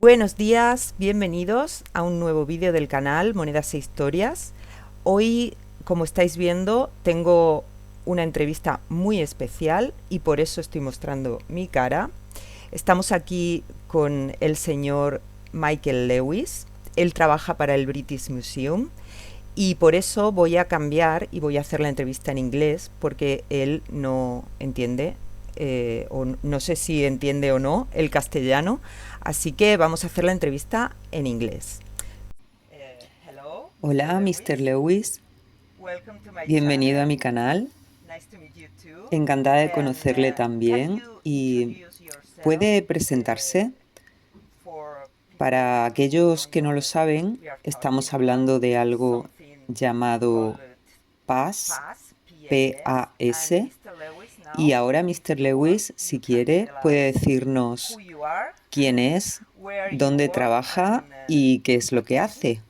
Buenos días, bienvenidos a un nuevo vídeo del canal Monedas e Historias. Hoy, como estáis viendo, tengo una entrevista muy especial y por eso estoy mostrando mi cara. Estamos aquí con el señor Michael Lewis. Él trabaja para el British Museum y por eso voy a cambiar y voy a hacer la entrevista en inglés porque él no entiende o no sé si entiende o no el castellano, así que vamos a hacer la entrevista en inglés. Hello, Mr. Hola, Mr. Lewis. Lewis. Welcome to my Bienvenido a channel. mi canal. Nice to meet you too. Encantada de And conocerle can también. you Y introduce yourself puede presentarse. for people Para who aquellos don't que no know lo that saben, we are talking estamos about hablando de algo something called llamado PAS, PAS, P-A-S, and P-A-S. Mr. Lewis Y now, ahora, if Mr. you want, Lewis, si you can quiere, tell puede us who decirnos you are, quién es, where you dónde work, trabaja and y qué es lo what que do you do? hace.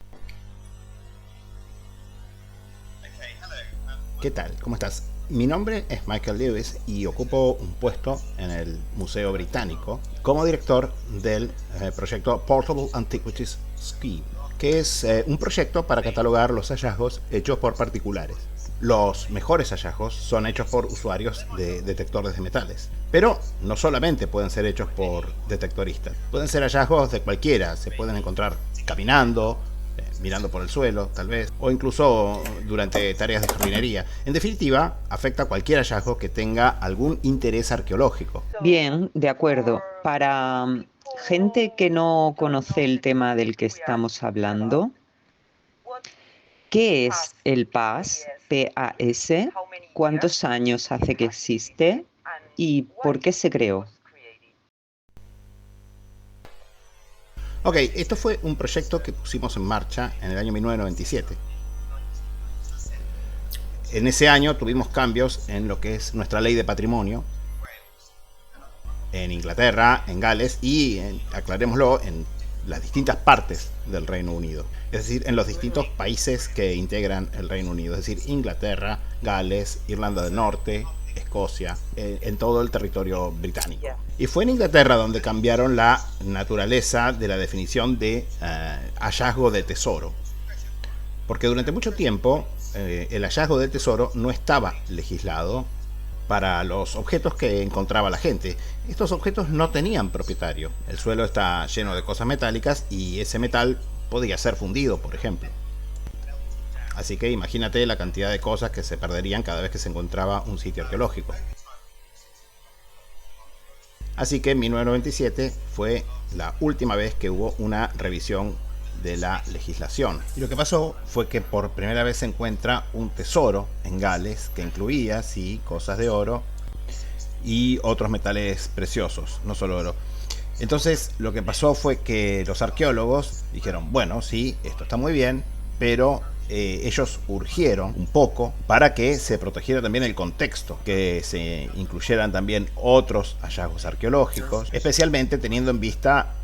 ¿Qué tal? ¿Cómo estás? Mi nombre es Michael Lewis y ocupo un puesto en el Museo Británico como director del proyecto Portable Antiquities Scheme, que es un proyecto para catalogar los hallazgos hechos por particulares. Los mejores hallazgos son hechos por usuarios de detectores de metales, pero no solamente pueden ser hechos por detectoristas, pueden ser hallazgos de cualquiera, se pueden encontrar caminando, mirando por el suelo, tal vez, o incluso durante tareas de jardinería. En definitiva, afecta a cualquier hallazgo que tenga algún interés arqueológico. Bien, de acuerdo. Para gente que no conoce el tema del que estamos hablando, ¿qué es el PAS? PAS. ¿Cuántos años hace que existe? ¿Y por qué se creó? Ok, esto fue un proyecto que pusimos en marcha en el año 1997. En ese año tuvimos cambios en lo que es nuestra ley de patrimonio en Inglaterra, en Gales y, aclarémoslo, en las distintas partes del Reino Unido. Es decir, en los distintos países que integran el Reino Unido. Es decir, Inglaterra, Gales, Irlanda del Norte, Escocia, en todo el territorio británico. Y fue en Inglaterra donde cambiaron la naturaleza de la definición de hallazgo de tesoro. Porque durante mucho tiempo el hallazgo de tesoro no estaba legislado para los objetos que encontraba la gente. Estos objetos no tenían propietario. El suelo está lleno de cosas metálicas y ese metal podía ser fundido, por ejemplo. Así que imagínate la cantidad de cosas que se perderían cada vez que se encontraba un sitio arqueológico. Así que en 1997 fue la última vez que hubo una revisión de la legislación. Y lo que pasó fue que por primera vez se encuentra un tesoro en Gales que incluía, sí, cosas de oro y otros metales preciosos, no solo oro. Entonces lo que pasó fue que los arqueólogos dijeron, bueno, sí, esto está muy bien, pero ellos urgieron un poco para que se protegiera también el contexto, que se incluyeran también otros hallazgos arqueológicos, especialmente teniendo en vista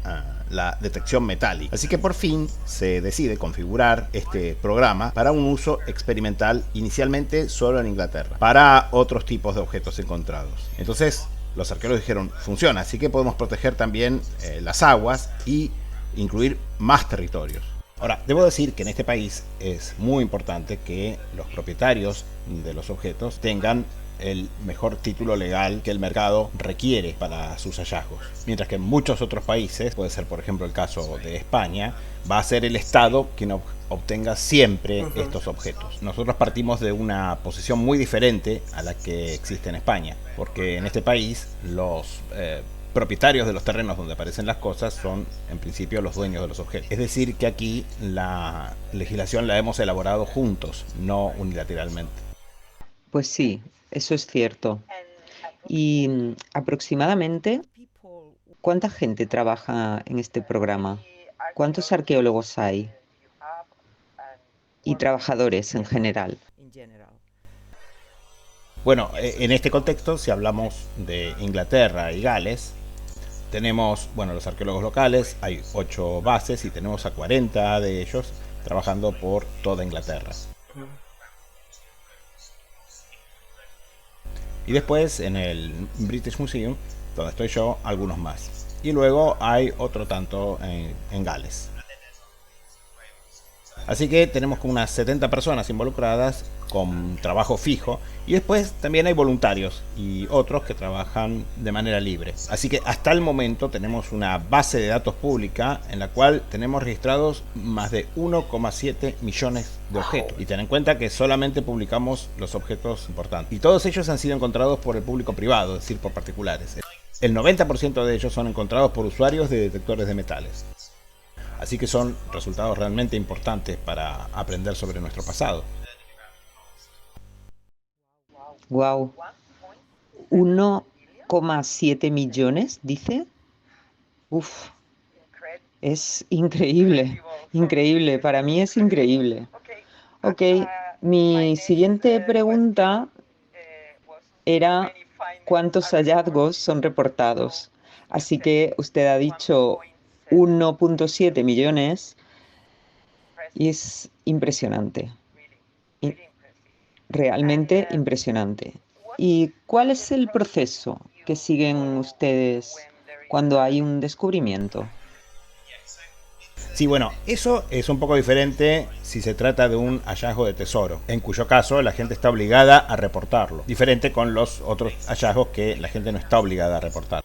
la detección metálica. Así que por fin se decide configurar este programa para un uso experimental, inicialmente solo en Inglaterra, para otros tipos de objetos encontrados. Entonces los arqueólogos dijeron, funciona, así que podemos proteger también las aguas y incluir más territorios. Ahora, debo decir que en este país es muy importante que los propietarios de los objetos tengan el mejor título legal que el mercado requiere para sus hallazgos. Mientras que en muchos otros países, puede ser por ejemplo el caso de España, va a ser el Estado quien obtenga siempre estos objetos. Nosotros partimos de una posición muy diferente a la que existe en España, porque en este país los propietarios de los terrenos donde aparecen las cosas son en principio los dueños de los objetos. Es decir, que aquí la legislación la hemos elaborado juntos, no unilateralmente. Pues sí, eso es cierto. Y aproximadamente, ¿cuánta gente trabaja en este programa? ¿Cuántos arqueólogos hay? Y trabajadores en general. Bueno, en este contexto, si hablamos de Inglaterra y Gales, tenemos, bueno, los arqueólogos locales, hay 8 bases y tenemos a 40 de ellos trabajando por toda Inglaterra. Y después en el British Museum, donde estoy yo, algunos más. y luego hay otro tanto en Gales. Así que tenemos como unas 70 personas involucradas con trabajo fijo, y después también hay voluntarios y otros que trabajan de manera libre. Así que hasta el momento tenemos una base de datos pública en la cual tenemos registrados más de 1,7 millones de objetos. Y ten en cuenta que solamente publicamos los objetos importantes. Y todos ellos han sido encontrados por el público privado, es decir, por particulares. El 90% de ellos son encontrados por usuarios de detectores de metales. Así que son resultados realmente importantes para aprender sobre nuestro pasado. Wow. 1,7 millones, dice. Uf, es increíble, increíble. Para mí es increíble. Ok, mi siguiente pregunta era ¿cuántos hallazgos son reportados? Así que usted ha dicho 1,7 millones y es impresionante. Realmente impresionante. ¿Y cuál es el proceso que siguen ustedes cuando hay un descubrimiento? Sí, bueno, eso es un poco diferente si se trata de un hallazgo de tesoro, en cuyo caso la gente está obligada a reportarlo. Diferente con los otros hallazgos que la gente no está obligada a reportar.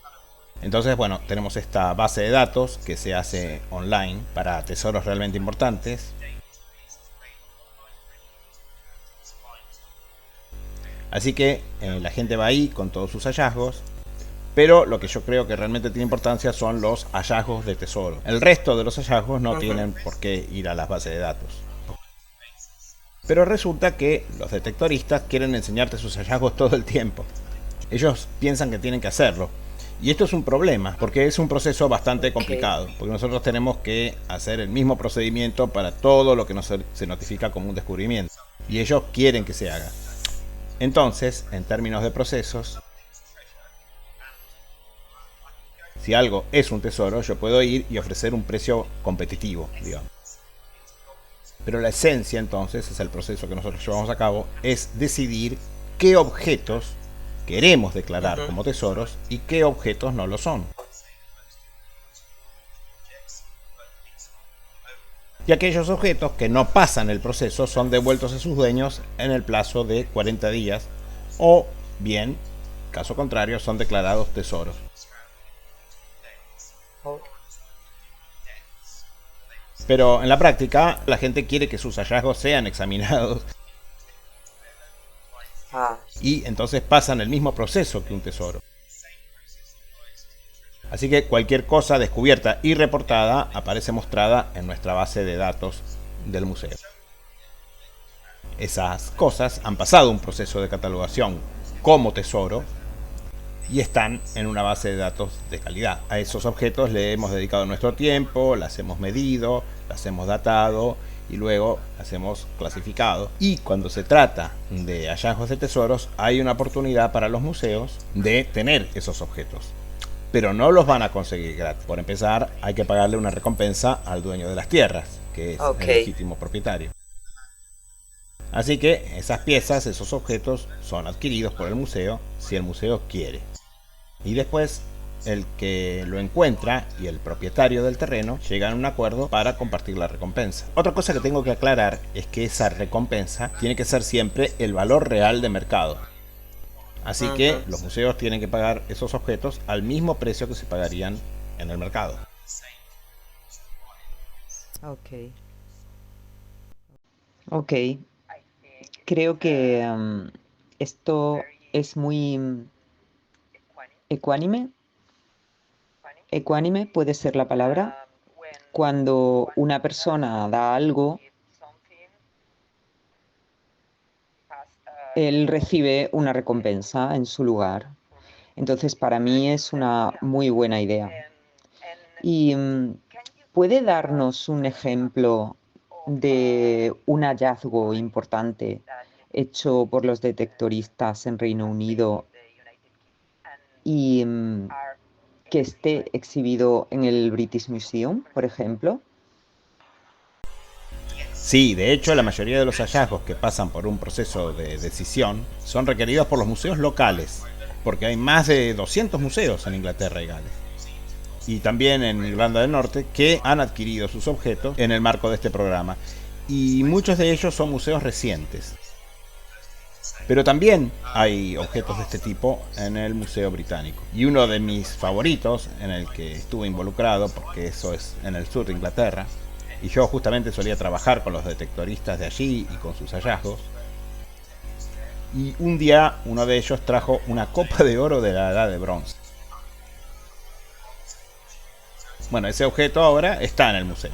Entonces, bueno, tenemos esta base de datos que se hace online para tesoros realmente importantes. Así que la gente va ahí con todos sus hallazgos, pero lo que yo creo que realmente tiene importancia son los hallazgos de tesoro. El resto de los hallazgos no tienen por qué ir a las bases de datos. Pero resulta que los detectoristas quieren enseñarte sus hallazgos todo el tiempo. Ellos piensan que tienen que hacerlo. Y esto es un problema, porque es un proceso bastante complicado, porque nosotros tenemos que hacer el mismo procedimiento para todo lo que se notifica como un descubrimiento. Y ellos quieren que se haga. Entonces, en términos de procesos, si algo es un tesoro, yo puedo ir y ofrecer un precio competitivo, digamos. Pero la esencia, entonces, es el proceso que nosotros llevamos a cabo, es decidir qué objetos queremos declarar como tesoros y qué objetos no lo son. Y aquellos objetos que no pasan el proceso son devueltos a sus dueños en el plazo de 40 días, o bien, caso contrario, son declarados tesoros. Pero en la práctica, la gente quiere que sus hallazgos sean examinados y entonces pasan el mismo proceso que un tesoro. Así que cualquier cosa descubierta y reportada aparece mostrada en nuestra base de datos del museo. Esas cosas han pasado un proceso de catalogación como tesoro y están en una base de datos de calidad. A esos objetos le hemos dedicado nuestro tiempo, las hemos medido, las hemos datado y luego las hemos clasificado. Y cuando se trata de hallazgos de tesoros, hay una oportunidad para los museos de tener esos objetos. Pero no los van a conseguir gratis. Por empezar, hay que pagarle una recompensa al dueño de las tierras, que es el legítimo propietario. Así que esas piezas, esos objetos, son adquiridos por el museo si el museo quiere. Y después, el que lo encuentra y el propietario del terreno llegan a un acuerdo para compartir la recompensa. Otra cosa que tengo que aclarar es que esa recompensa tiene que ser siempre el valor real de mercado. Así que los museos tienen que pagar esos objetos al mismo precio que se pagarían en el mercado. Ok. Creo que esto es muy ecuánime. Ecuánime puede ser la palabra. Cuando una persona da algo, él recibe una recompensa en su lugar. Entonces, para mí es una muy buena idea. ¿Y puede darnos un ejemplo de un hallazgo importante hecho por los detectoristas en Reino Unido y que esté exhibido en el British Museum, por ejemplo? Sí, de hecho, la mayoría de los hallazgos que pasan por un proceso de decisión son requeridos por los museos locales, porque hay más de 200 museos en Inglaterra y Gales. y también en Irlanda del Norte que han adquirido sus objetos en el marco de este programa. Y muchos de ellos son museos recientes. Pero también hay objetos de este tipo en el Museo Británico. Y uno de mis favoritos, en el que estuve involucrado, porque eso es en el sur de Inglaterra, y yo justamente solía trabajar con los detectoristas de allí y con sus hallazgos. Y un día uno de ellos trajo una copa de oro de la Edad de Bronce. Bueno, ese objeto ahora está en el museo.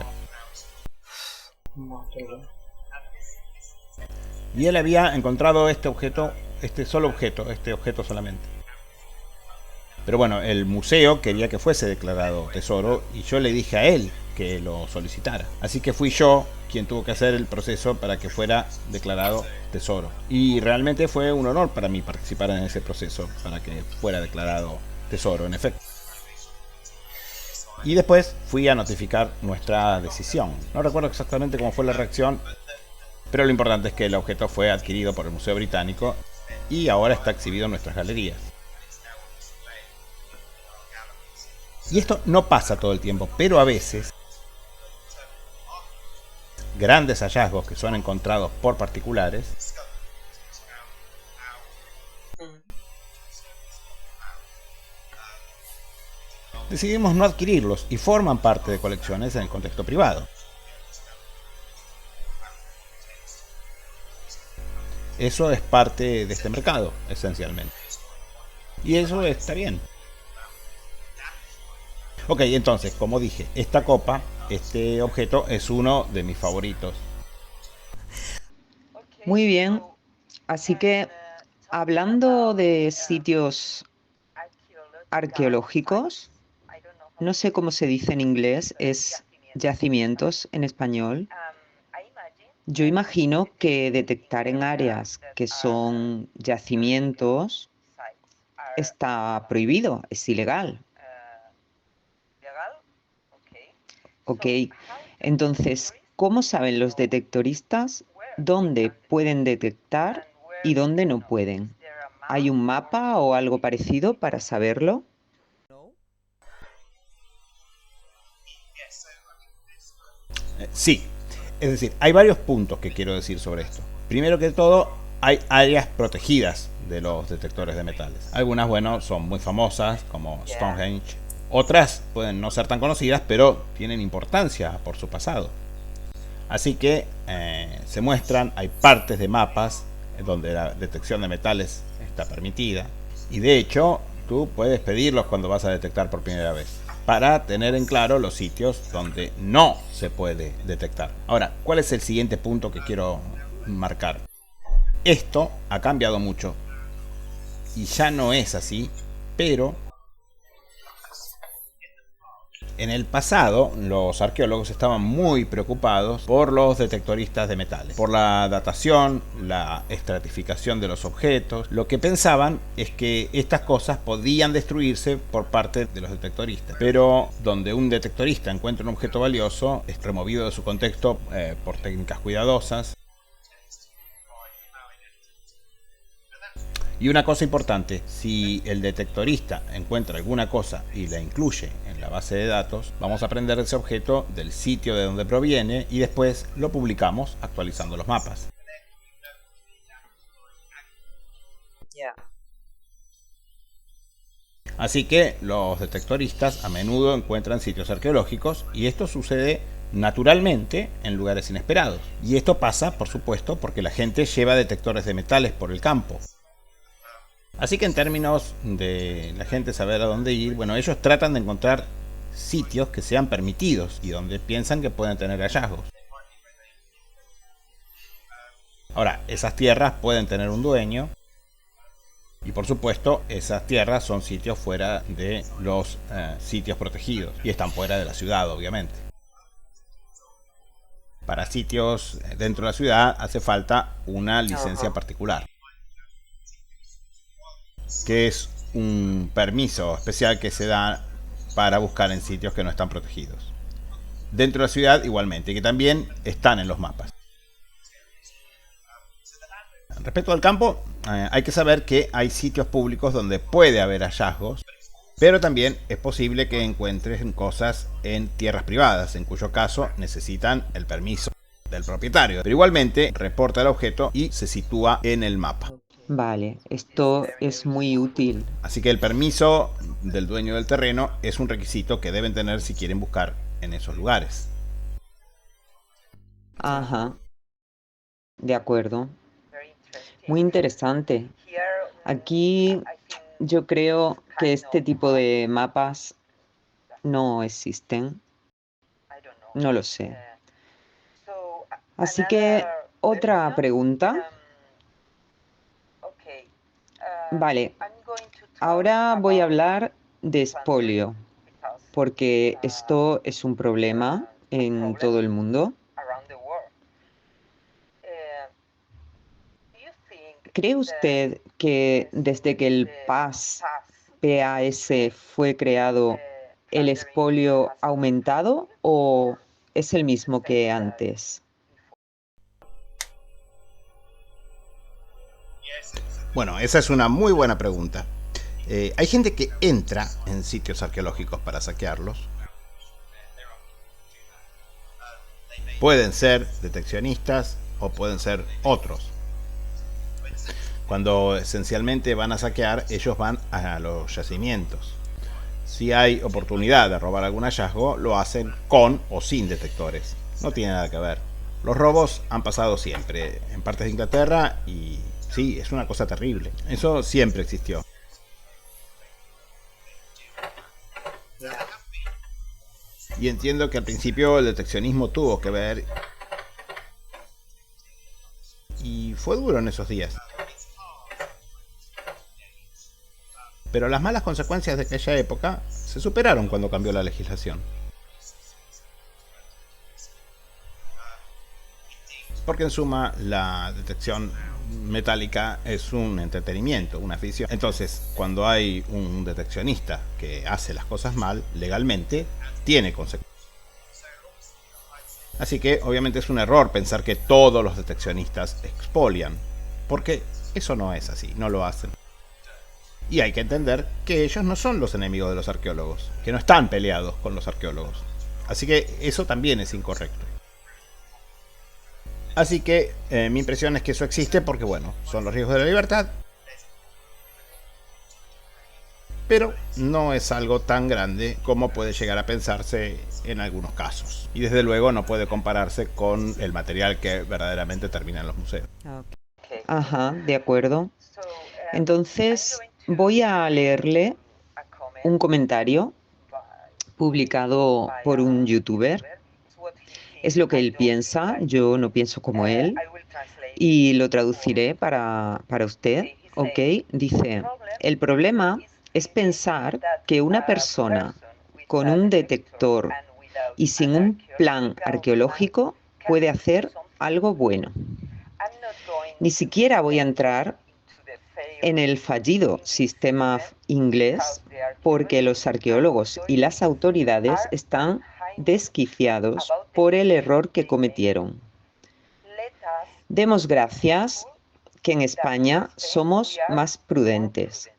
Y él había encontrado este objeto solamente. Pero bueno, el museo quería que fuese declarado tesoro y yo le dije a él que lo solicitara. Así que fui yo quien tuvo que hacer el proceso para que fuera declarado tesoro. Y realmente fue un honor para mí participar en ese proceso para que fuera declarado tesoro, en efecto. Y después fui a notificar nuestra decisión. No recuerdo exactamente cómo fue la reacción, pero lo importante es que el objeto fue adquirido por el Museo Británico y ahora está exhibido en nuestras galerías. Y esto no pasa todo el tiempo, pero a veces grandes hallazgos que son encontrados por particulares decidimos no adquirirlos y forman parte de colecciones en el contexto privado. Eso es parte de este mercado, esencialmente. Y eso está bien. Ok, entonces, como dije, esta copa, este objeto es uno de mis favoritos. Muy bien. Así que, hablando de sitios arqueológicos, no sé cómo se dice en inglés, es yacimientos en español. Yo imagino que detectar en áreas que son yacimientos está prohibido, es ilegal. Ok, entonces, ¿cómo saben los detectoristas dónde pueden detectar y dónde no pueden? ¿Hay un mapa o algo parecido para saberlo? Sí, es decir, hay varios puntos que quiero decir sobre esto. Primero que todo, hay áreas protegidas de los detectores de metales. Algunas, bueno, son muy famosas, como Stonehenge. Otras pueden no ser tan conocidas, pero tienen importancia por su pasado. Así que se muestran, hay partes de mapas donde la detección de metales está permitida. Y de hecho, tú puedes pedirlos cuando vas a detectar por primera vez, para tener en claro los sitios donde no se puede detectar. Ahora, ¿cuál es el siguiente punto que quiero marcar? Esto ha cambiado mucho y ya no es así, pero en el pasado los arqueólogos estaban muy preocupados por los detectoristas de metales, por la datación, la estratificación de los objetos. Lo que pensaban es que estas cosas podían destruirse por parte de los detectoristas, pero donde un detectorista encuentra un objeto valioso es removido de su contexto por técnicas cuidadosas. Y una cosa importante, si el detectorista encuentra alguna cosa y la incluye en la base de datos, vamos a aprender ese objeto, del sitio de donde proviene y después lo publicamos actualizando los mapas. Así que los detectoristas a menudo encuentran sitios arqueológicos y esto sucede naturalmente en lugares inesperados. Y esto pasa, por supuesto, porque la gente lleva detectores de metales por el campo. Así que en términos de la gente saber a dónde ir, bueno, ellos tratan de encontrar sitios que sean permitidos y donde piensan que pueden tener hallazgos. Ahora, esas tierras pueden tener un dueño y por supuesto esas tierras son sitios fuera de los sitios protegidos y están fuera de la ciudad, obviamente. Para sitios dentro de la ciudad hace falta una licencia particular, que es un permiso especial que se da para buscar en sitios que no están protegidos. Dentro de la ciudad igualmente, que también están en los mapas. Respecto al campo, hay que saber que hay sitios públicos donde puede haber hallazgos, Pero también es posible que encuentres cosas en tierras privadas, en cuyo caso necesitan el permiso del propietario. Pero igualmente reporta el objeto y se sitúa en el mapa. Vale, esto es muy útil. Así que el permiso del dueño del terreno es un requisito que deben tener si quieren buscar en esos lugares. Ajá, de acuerdo. Muy interesante. Aquí yo creo que este tipo de mapas no existen. No lo sé. Así que otra pregunta. Vale, ahora voy a hablar de expolio, porque esto es un problema en todo el mundo. ¿Cree usted que desde que el PAS fue creado, el expolio ha aumentado o es el mismo que antes? Bueno, esa es una muy buena pregunta. Hay gente que entra en sitios arqueológicos para saquearlos. Pueden ser deteccionistas o pueden ser otros. Cuando esencialmente van a saquear, ellos van a los yacimientos. Si hay oportunidad de robar algún hallazgo, lo hacen con o sin detectores. No tiene nada que ver. Los robos han pasado siempre, en partes de Inglaterra, y sí, es una cosa terrible. Eso siempre existió. Y entiendo que al principio el deteccionismo tuvo que ver. Y fue duro en esos días. Pero las malas consecuencias de aquella época se superaron cuando cambió la legislación. Porque en suma la detección metálica es un entretenimiento, una afición. Entonces, cuando hay un deteccionista que hace las cosas mal, legalmente, tiene consecuencias. Así que obviamente es un error pensar que todos los deteccionistas expolian, porque eso no es así, no lo hacen. Y hay que entender que ellos no son los enemigos de los arqueólogos, que no están peleados con los arqueólogos. Así que eso también es incorrecto. Así que mi impresión es que eso existe porque, bueno, son los riesgos de la libertad. Pero no es algo tan grande como puede llegar a pensarse en algunos casos. Y desde luego no puede compararse con el material que verdaderamente termina en los museos. Ajá, de acuerdo. Entonces voy a leerle un comentario publicado por un youtuber. Es lo que él piensa, yo no pienso como él, y lo traduciré para usted, ¿ok? Dice, el problema es pensar que una persona con un detector y sin un plan arqueológico puede hacer algo bueno. Ni siquiera voy a entrar en el fallido sistema inglés porque los arqueólogos y las autoridades están desquiciados por el error que cometieron. Demos gracias que en España somos más prudentes.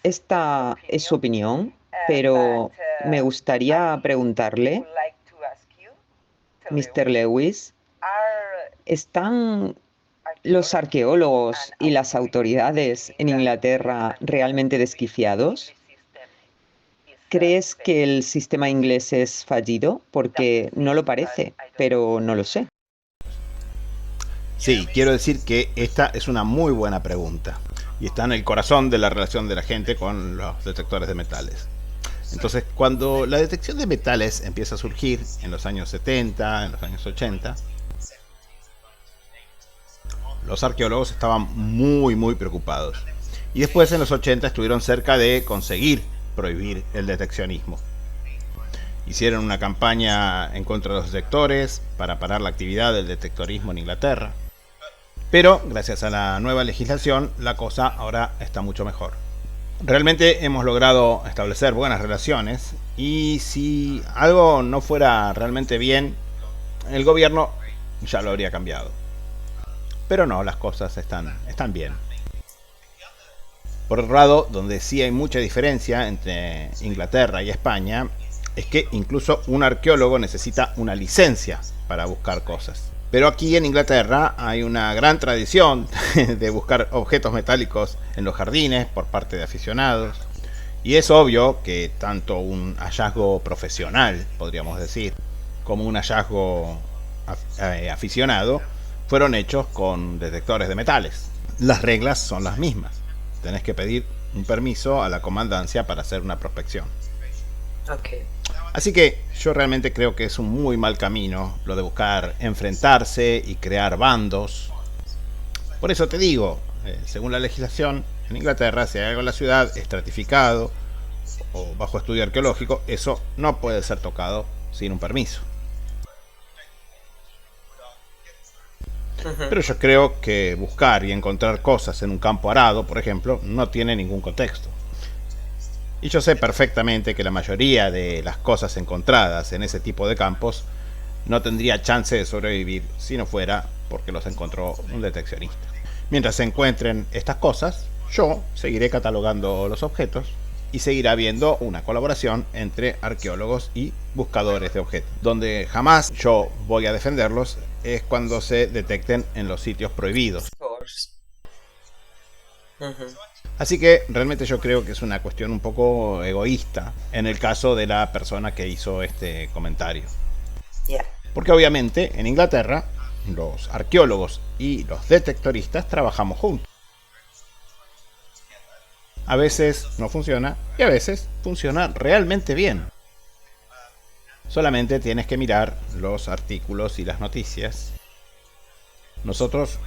Esta es su opinión, pero me gustaría preguntarle, Mr. Lewis, ¿están los arqueólogos y las autoridades en Inglaterra realmente desquiciados? ¿Crees que el sistema inglés es fallido? Porque no lo parece, pero no lo sé. Sí, quiero decir que esta es una muy buena pregunta y está en el corazón de la relación de la gente con los detectores de metales. Entonces, cuando la detección de metales empieza a surgir en los años 70, en los años 80, los arqueólogos estaban muy preocupados. Y después en los 80 estuvieron cerca de conseguir prohibir el deteccionismo. Hicieron una campaña en contra de los detectores para parar la actividad del detectorismo en Inglaterra. Pero gracias a la nueva legislación, la cosa ahora está mucho mejor. Realmente hemos logrado establecer buenas relaciones y si algo no fuera realmente bien, el gobierno ya lo habría cambiado. Pero no, las cosas están bien. Por otro lado, donde sí hay mucha diferencia entre Inglaterra y España, es que incluso un arqueólogo necesita una licencia para buscar cosas. Pero aquí en Inglaterra hay una gran tradición de buscar objetos metálicos en los jardines por parte de aficionados. Y es obvio que tanto un hallazgo profesional, podríamos decir, como un hallazgo aficionado, fueron hechos con detectores de metales. Las reglas son las mismas. Tenés que pedir un permiso a la comandancia para hacer una prospección. Okay. Así que yo realmente creo que es un muy mal camino lo de buscar enfrentarse y crear bandos. Por eso te digo, según la legislación, en Inglaterra, si hay algo en la ciudad estratificado o bajo estudio arqueológico, eso no puede ser tocado sin un permiso. Pero yo creo que buscar y encontrar cosas en un campo arado, por ejemplo, no tiene ningún contexto. Y yo sé perfectamente que la mayoría de las cosas encontradas en ese tipo de campos no tendría chance de sobrevivir si no fuera porque los encontró un deteccionista. Mientras se encuentren estas cosas, yo seguiré catalogando los objetos y seguirá habiendo una colaboración entre arqueólogos y buscadores de objetos. Donde jamás yo voy a defenderlos es cuando se detecten en los sitios prohibidos. Así que realmente yo creo que es una cuestión un poco egoísta en el caso de la persona que hizo este comentario. Porque obviamente en Inglaterra los arqueólogos y los detectoristas trabajamos juntos. A veces no funciona y a veces funciona realmente bien. Solamente tienes que mirar los artículos y las noticias. Nosotros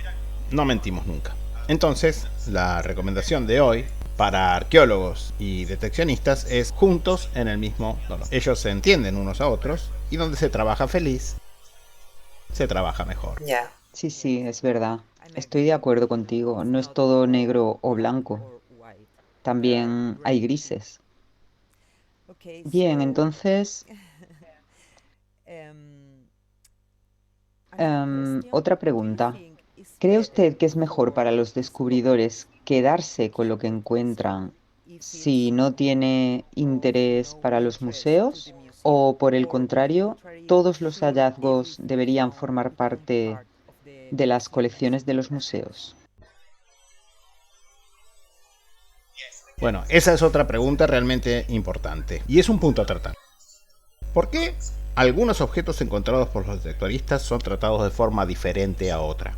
no mentimos nunca. Entonces, la recomendación de hoy para arqueólogos y deteccionistas es juntos en el mismo dolor. Ellos se entienden unos a otros y donde se trabaja feliz, se trabaja mejor. Sí, es verdad. Estoy de acuerdo contigo. No es todo negro o blanco. También hay grises. Bien, entonces, otra pregunta. ¿Cree usted que es mejor para los descubridores quedarse con lo que encuentran si no tiene interés para los museos? ¿O por el contrario, todos los hallazgos deberían formar parte de las colecciones de los museos? Bueno, esa es otra pregunta realmente importante y es un punto a tratar. ¿Por qué algunos objetos encontrados por los detectoristas son tratados de forma diferente a otra?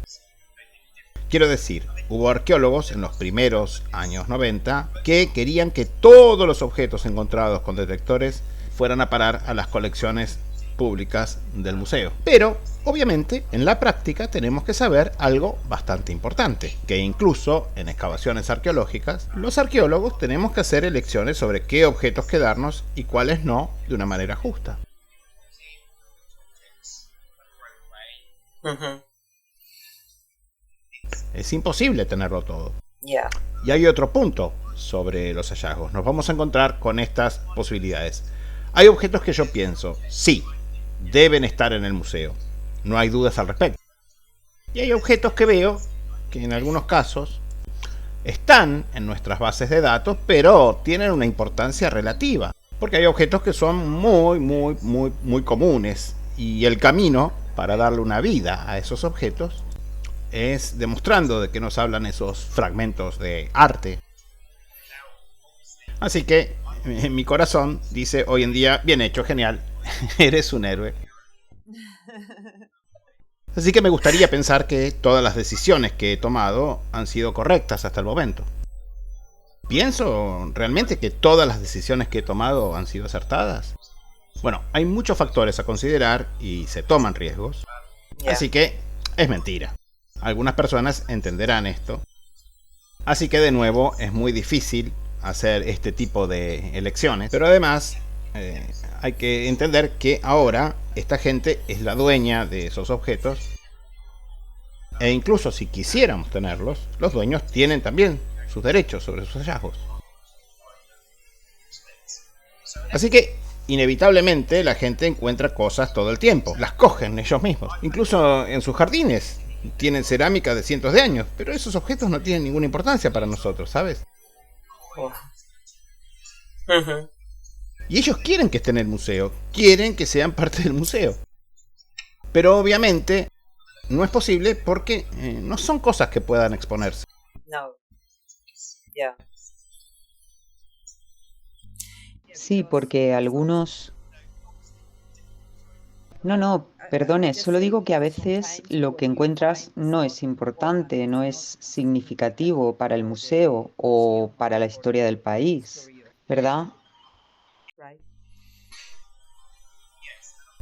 Quiero decir, hubo arqueólogos en los primeros años 90 que querían que todos los objetos encontrados con detectores fueran a parar a las colecciones públicas del museo. Pero, obviamente, en la práctica tenemos que saber algo bastante importante, que incluso en excavaciones arqueológicas, los arqueólogos tenemos que hacer elecciones sobre qué objetos quedarnos y cuáles no de una manera justa. Es imposible tenerlo todo. Y hay otro punto sobre los hallazgos. Nos vamos a encontrar con estas posibilidades. Hay objetos que yo pienso, sí, deben estar en el museo. No hay dudas al respecto. Y hay objetos que veo que en algunos casos están en nuestras bases de datos, pero tienen una importancia relativa. Porque hay objetos que son muy comunes. Y el camino para darle una vida a esos objetos es demostrando de qué nos hablan esos fragmentos de arte. Así que en mi corazón dice hoy en día, bien hecho, genial, eres un héroe. Así que me gustaría pensar que todas las decisiones que he tomado han sido correctas hasta el momento. ¿Pienso realmente que todas las decisiones que he tomado han sido acertadas? Bueno, hay muchos factores a considerar y se toman riesgos. Así que es mentira. Algunas personas entenderán esto. Así que de nuevo es muy difícil hacer este tipo de elecciones. Pero además hay que entender que ahora esta gente es la dueña de esos objetos. E incluso si quisiéramos tenerlos, los dueños tienen también sus derechos sobre sus hallazgos. Así que inevitablemente la gente encuentra cosas todo el tiempo. Las cogen ellos mismos. Incluso en sus jardines tienen cerámica de cientos de años. Pero esos objetos no tienen ninguna importancia para nosotros, ¿sabes? Y ellos quieren que estén en el museo, quieren que sean parte del museo. Pero obviamente no es posible porque no son cosas que puedan exponerse. No. Yeah. Sí, porque algunos... No, perdone, solo digo que a veces lo que encuentras no es importante, no es significativo para el museo o para la historia del país, ¿verdad?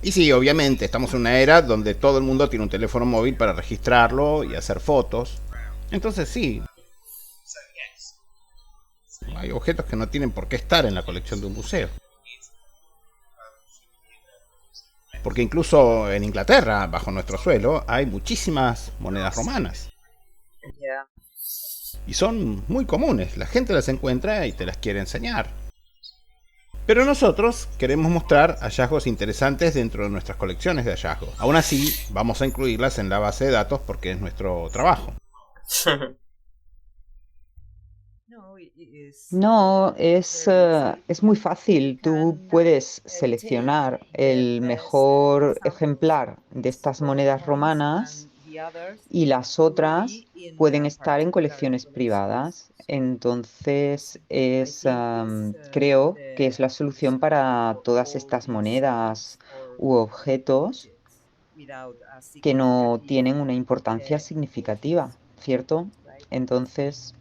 Y sí, obviamente, estamos en una era donde todo el mundo tiene un teléfono móvil para registrarlo y hacer fotos. Entonces sí, hay objetos que no tienen por qué estar en la colección de un museo. Porque incluso en Inglaterra, bajo nuestro suelo, hay muchísimas monedas romanas. Yeah. Y son muy comunes, la gente las encuentra y te las quiere enseñar. Pero nosotros queremos mostrar hallazgos interesantes dentro de nuestras colecciones de hallazgos. Aún así, vamos a incluirlas en la base de datos porque es nuestro trabajo. No, es muy fácil. Tú puedes seleccionar el mejor ejemplar de estas monedas romanas y las otras pueden estar en colecciones privadas. Entonces, creo que es la solución para todas estas monedas u objetos que no tienen una importancia significativa, ¿cierto? Entonces,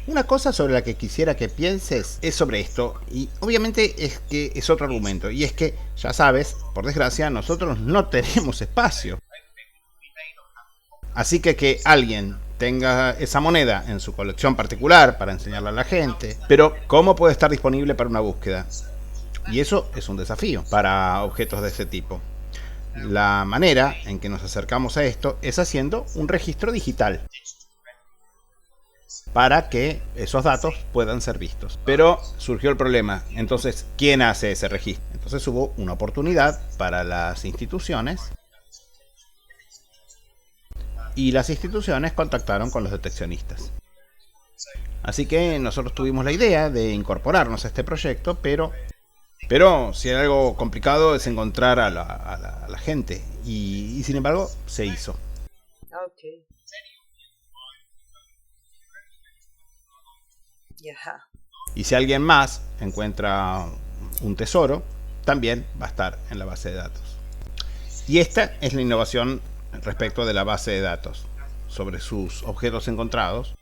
Una cosa sobre la que quisiera que pienses es sobre esto, y obviamente es que es otro argumento, y es que, ya sabes, por desgracia, nosotros no tenemos espacio. Así que alguien tenga esa moneda en su colección particular para enseñarla a la gente, pero ¿cómo puede estar disponible para una búsqueda? Y eso es un desafío para objetos de ese tipo. La manera en que nos acercamos a esto es haciendo un registro digital para que esos datos puedan ser vistos. Pero surgió el problema, entonces, ¿quién hace ese registro? Entonces hubo una oportunidad para las instituciones y las instituciones contactaron con los deteccionistas. Así que nosotros tuvimos la idea de incorporarnos a este proyecto, pero si hay algo complicado es encontrar a la gente y sin embargo se hizo. Okay. Yeah. Y si alguien más encuentra un tesoro, también va a estar en la base de datos. Y esta es la innovación respecto de la base de datos, sobre sus objetos encontrados.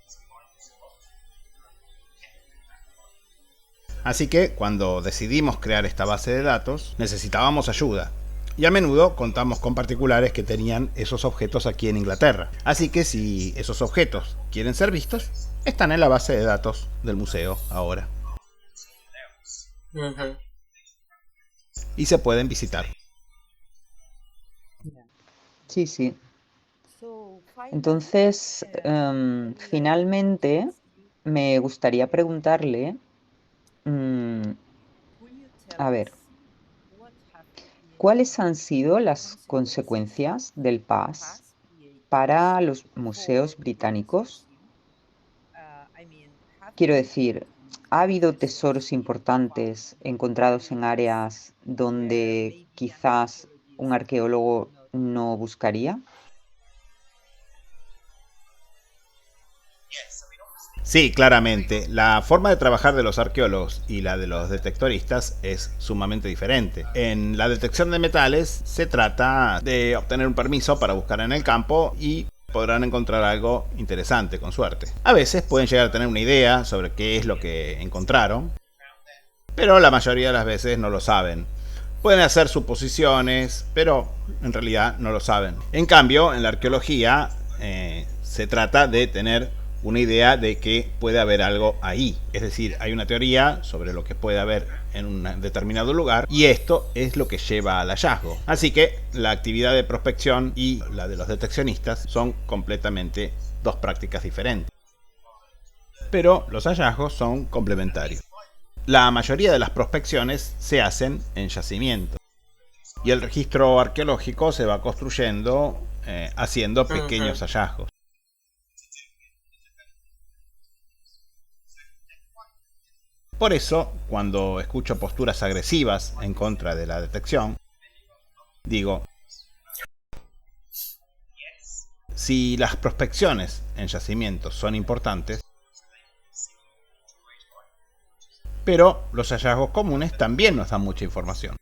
Así que cuando decidimos crear esta base de datos, necesitábamos ayuda. Y a menudo contamos con particulares que tenían esos objetos aquí en Inglaterra. Así que si esos objetos quieren ser vistos, están en la base de datos del museo ahora. Y se pueden visitar. sí. Entonces, finalmente, me gustaría preguntarle, a ver, ¿cuáles han sido las consecuencias del PAS para los museos británicos? Quiero decir, ¿ha habido tesoros importantes encontrados en áreas donde quizás un arqueólogo no buscaría? Sí, claramente. La forma de trabajar de los arqueólogos y la de los detectoristas es sumamente diferente. En la detección de metales se trata de obtener un permiso para buscar en el campo y podrán encontrar algo interesante, con suerte. A veces pueden llegar a tener una idea sobre qué es lo que encontraron, pero la mayoría de las veces no lo saben. Pueden hacer suposiciones, pero en realidad no lo saben. En cambio, en la arqueología se trata de tener una idea de que puede haber algo ahí. Es decir, hay una teoría sobre lo que puede haber en un determinado lugar y esto es lo que lleva al hallazgo. Así que la actividad de prospección y la de los deteccionistas son completamente dos prácticas diferentes. Pero los hallazgos son complementarios. La mayoría de las prospecciones se hacen en yacimientos y el registro arqueológico se va construyendo haciendo pequeños hallazgos. Por eso, cuando escucho posturas agresivas en contra de la detección, digo, si las prospecciones en yacimientos son importantes, pero los hallazgos comunes también nos dan mucha información.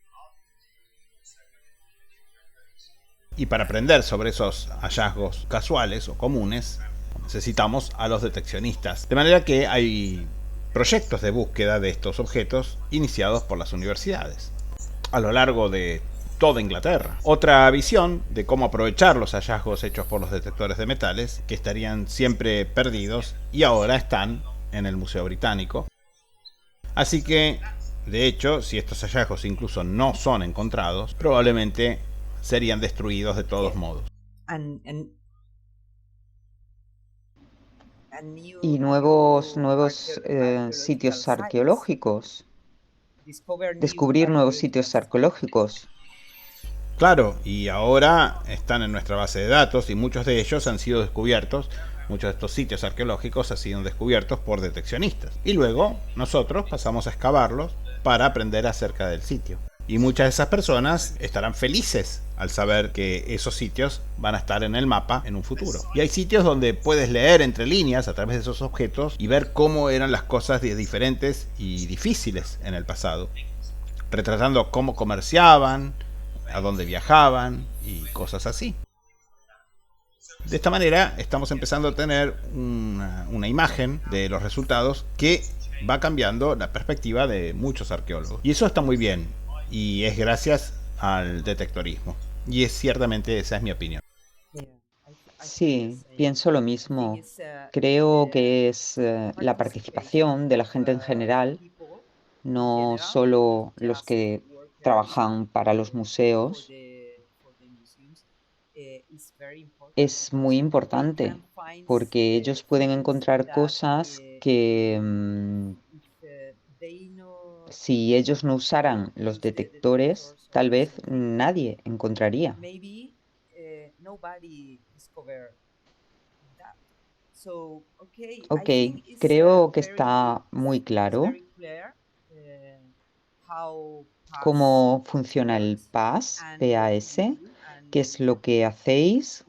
Y para aprender sobre esos hallazgos casuales o comunes, necesitamos a los deteccionistas. De manera que hay proyectos de búsqueda de estos objetos iniciados por las universidades a lo largo de toda Inglaterra. Otra visión de cómo aprovechar los hallazgos hechos por los detectores de metales, que estarían siempre perdidos y ahora están en el Museo Británico. Así que, de hecho, si estos hallazgos incluso no son encontrados, probablemente serían destruidos de todos modos. Y nuevos sitios arqueológicos, descubrir nuevos sitios arqueológicos. Claro, y ahora están en nuestra base de datos y muchos de ellos han sido descubiertos, muchos de estos sitios arqueológicos han sido descubiertos por deteccionistas. Y luego nosotros pasamos a excavarlos para aprender acerca del sitio. Y muchas de esas personas estarán felices al saber que esos sitios van a estar en el mapa en un futuro. Y hay sitios donde puedes leer entre líneas a través de esos objetos y ver cómo eran las cosas diferentes y difíciles en el pasado, retratando cómo comerciaban, a dónde viajaban y cosas así. De esta manera estamos empezando a tener una imagen de los resultados que va cambiando la perspectiva de muchos arqueólogos. Y eso está muy bien, y es gracias al detectorismo. Y ciertamente esa es mi opinión. Sí, pienso lo mismo. Creo que es la participación de la gente en general, no solo los que trabajan para los museos, es muy importante porque ellos pueden encontrar cosas que si ellos no usaran los detectores, tal vez nadie encontraría. Ok, creo que está muy claro cómo funciona el PAS, PAS, qué es lo que hacéis,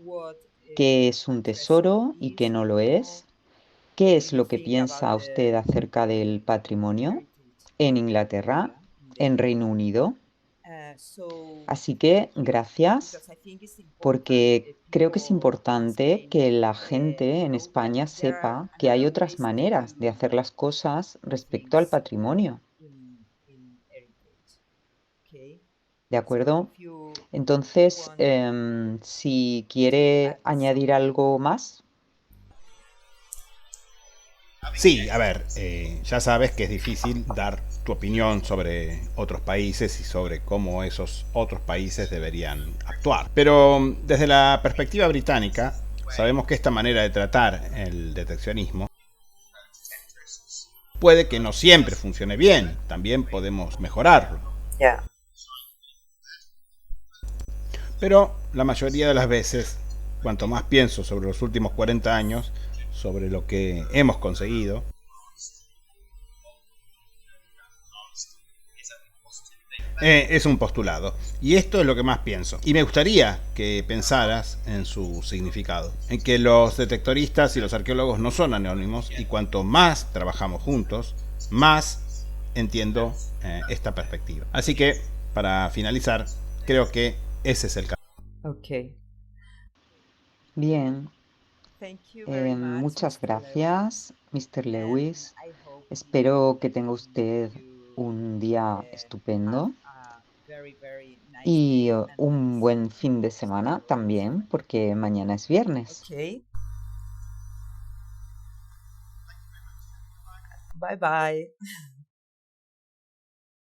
qué es un tesoro y qué no lo es, qué es lo que piensa usted acerca del patrimonio en Inglaterra, en Reino Unido. Así que gracias, porque creo que es importante que la gente en España sepa que hay otras maneras de hacer las cosas respecto al patrimonio. ¿De acuerdo? Entonces, si quiere añadir algo más. Sí, a ver, ya sabes que es difícil dar tu opinión sobre otros países y sobre cómo esos otros países deberían actuar. Pero desde la perspectiva británica, sabemos que esta manera de tratar el deteccionismo puede que no siempre funcione bien, también podemos mejorarlo. Pero la mayoría de las veces, cuanto más pienso sobre los últimos 40 años, sobre lo que hemos conseguido, es un postulado. Y esto es lo que más pienso. Y me gustaría que pensaras en su significado. En que los detectoristas y los arqueólogos no son anónimos y cuanto más trabajamos juntos, más entiendo esta perspectiva. Así que, para finalizar, creo que ese es el caso. Ok. Bien, muchas gracias, Mr. Lewis. Espero que tenga usted un día estupendo y un buen fin de semana también, porque mañana es viernes. Ok. Bye bye.